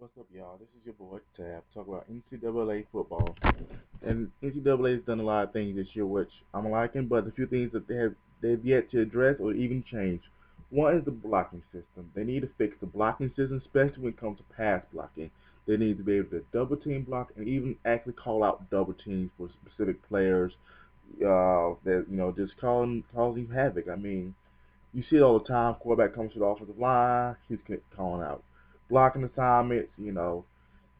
What's up, y'all? This is your boy Tab. Talk about NCAA football, and NCAA has done a lot of things this year, which I'm liking. But a few things that they've yet to address or even change. One is the blocking system. They need to fix the blocking system, especially when it comes to pass blocking. They need to be able to double team block and even actually call out double teams for specific players. That just causing havoc. I mean, you see it all the time. Quarterback comes to the offensive line, he's calling out blocking assignments,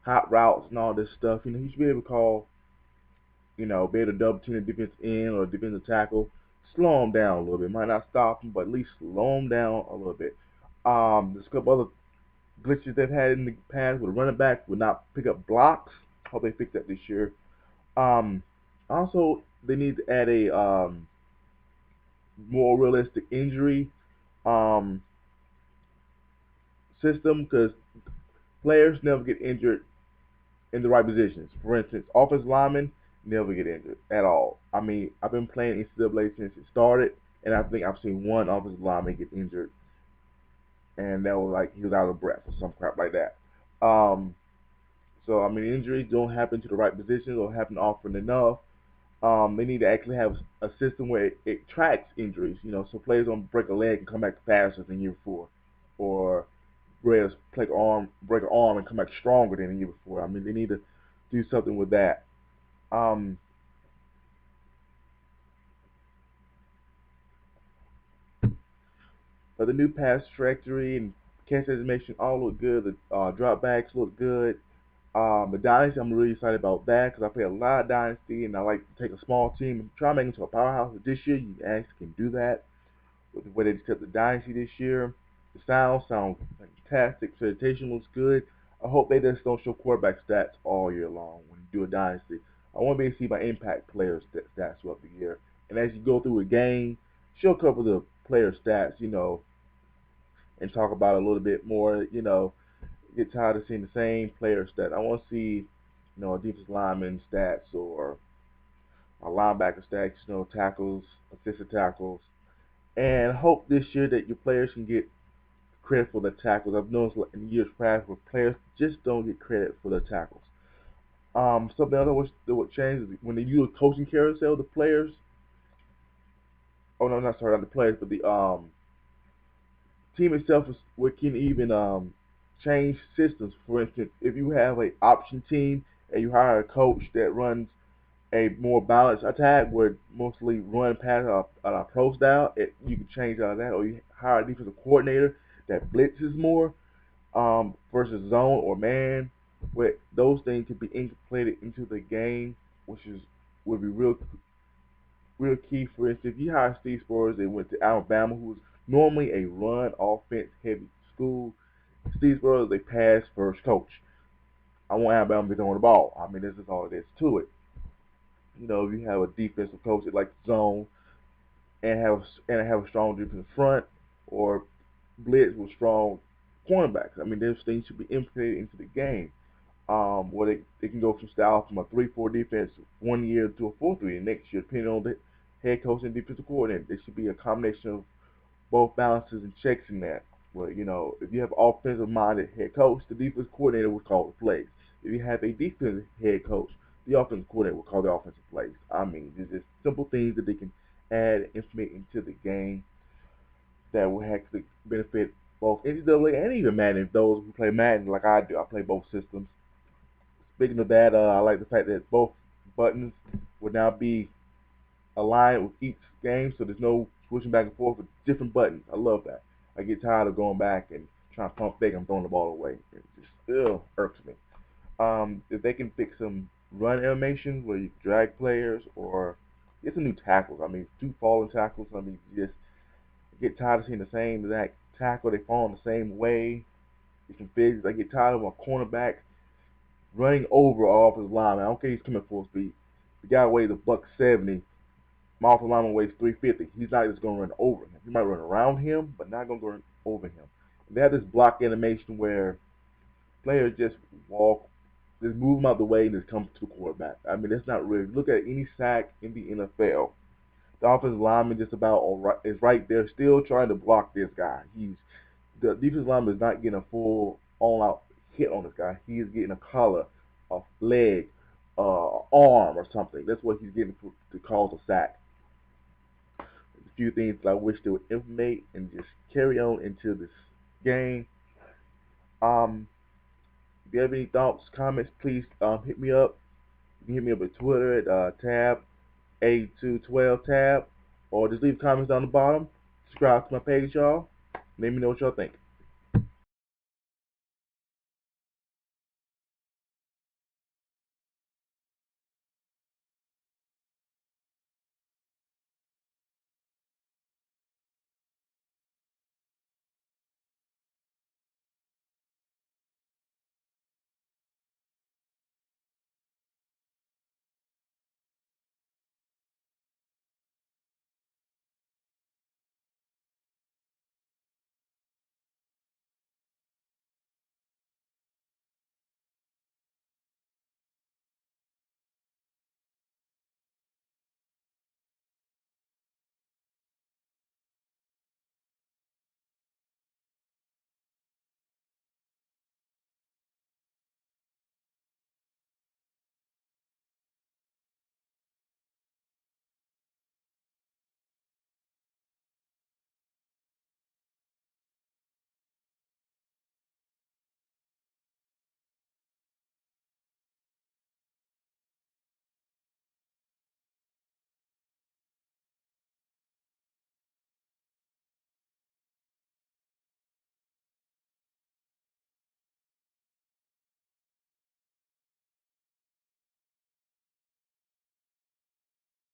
hot routes and all this stuff. He should be able to call, be able to double team the defensive end or defensive tackle, slow him down a little bit. Might not stop him, but at least slow him down a little bit. There's a couple other glitches they've had in the past where the running back would not pick up blocks. Hope they fix that this year. Um, Also, they need to add a more realistic injury um, system because players never get injured in the right positions. For instance, offensive linemen never get injured at all. I mean, I've been playing NCAA since it started, and I think I've seen one offensive lineman get injured, and that was like he was out of breath or some crap like that. Um, so I mean, injuries don't happen to the right positions or happen often enough. They need to actually have a system where it tracks injuries, so players don't break a leg and come back faster than year before, or players break an arm and come back stronger than the year before. I mean, they need to do something with that. Um, but the new pass trajectory and catch estimation all look good. The drop backs look good. The Dynasty, I'm really excited about that because I play a lot of Dynasty and I like to take a small team and try to make it into a powerhouse. But this year, you actually can do that with the way they set the Dynasty this year. The sounds fantastic. Presentation looks good. I hope they just don't show quarterback stats all year long when you do a Dynasty. I want to be able to see my impact players' stats throughout the year. And as you go through a game, she'll cover the player stats, and talk about it a little bit more, get tired of seeing the same player stats. I want to see, a defensive lineman stats or a linebacker stats, tackles, assisted tackles, and hope this year that your players can get credit for the tackles. I've noticed in years past where players just don't get credit for the tackles. Something else I wish that would change is when they use a coaching carousel, the players. Oh no, not sorry, not the players, but the team itself is we can even change systems. For instance, if you have a option team and you hire a coach that runs a more balanced attack where mostly run pass on a pro style, you can change out of that, or you hire a defensive coordinator that blitzes more versus zone or man, where those things can be integrated into the game, which is would be real key. For instance, if you hire Steve Spurrier and went to Alabama, who's normally a run offense heavy school, Steve Spurrier is a pass first coach. I want Alabama to be throwing the ball. I mean, this is all it is to it. If you have a defensive coach that likes zone and have a strong defensive front or blitz with strong cornerbacks. I mean, those things should be implemented into the game. Where they can go from style from a 3-4 defense one year to a 4-3 the next year, depending on the head coach and defensive coordinator. There should be a combination of both balances and checks in that. Where if you have an offensive minded head coach, the defensive coordinator will call the plays. If you have a defensive head coach, the offensive coordinator will call the offensive plays. I mean, there's just simple things that they can add and implement into the game that will actually benefit both NCAA and even Madden. Those who play Madden like I do, I play both systems. Speaking of that, I like the fact that both buttons will now be aligned with each game, so there's no switching back and forth with different buttons. I love that. I get tired of going back and trying to pump fake and throwing the ball away. It just still irks me. If they can fix some run animations where you drag players or get some new tackles. I mean, two falling tackles. I mean, you just get tired of seeing the same exact tackle. They fall in the same way. Get some figs. I get tired of a cornerback running over an offensive lineman. I don't care if he's coming full speed. The guy weighs a buck 70. My offensive lineman weighs 350. He's not just gonna run over him. He might run around him, but not gonna run over him. And they have this block animation where players just walk, just move them out the way and just come to the quarterback. I mean, that's not really. Look at any sack in the NFL. The offensive lineman just about is right there, still trying to block this guy. The defensive lineman is not getting a full all-out hit on this guy. He is getting a collar, a leg, arm, or something. That's what he's getting to cause a sack. A few things that I wish they would implement and just carry on into this game. Um, if you have any thoughts, comments, please hit me up. You can hit me up at Twitter at tab A212 tab, or just leave comments down the bottom. Subscribe to my page, y'all. Let me know what y'all think.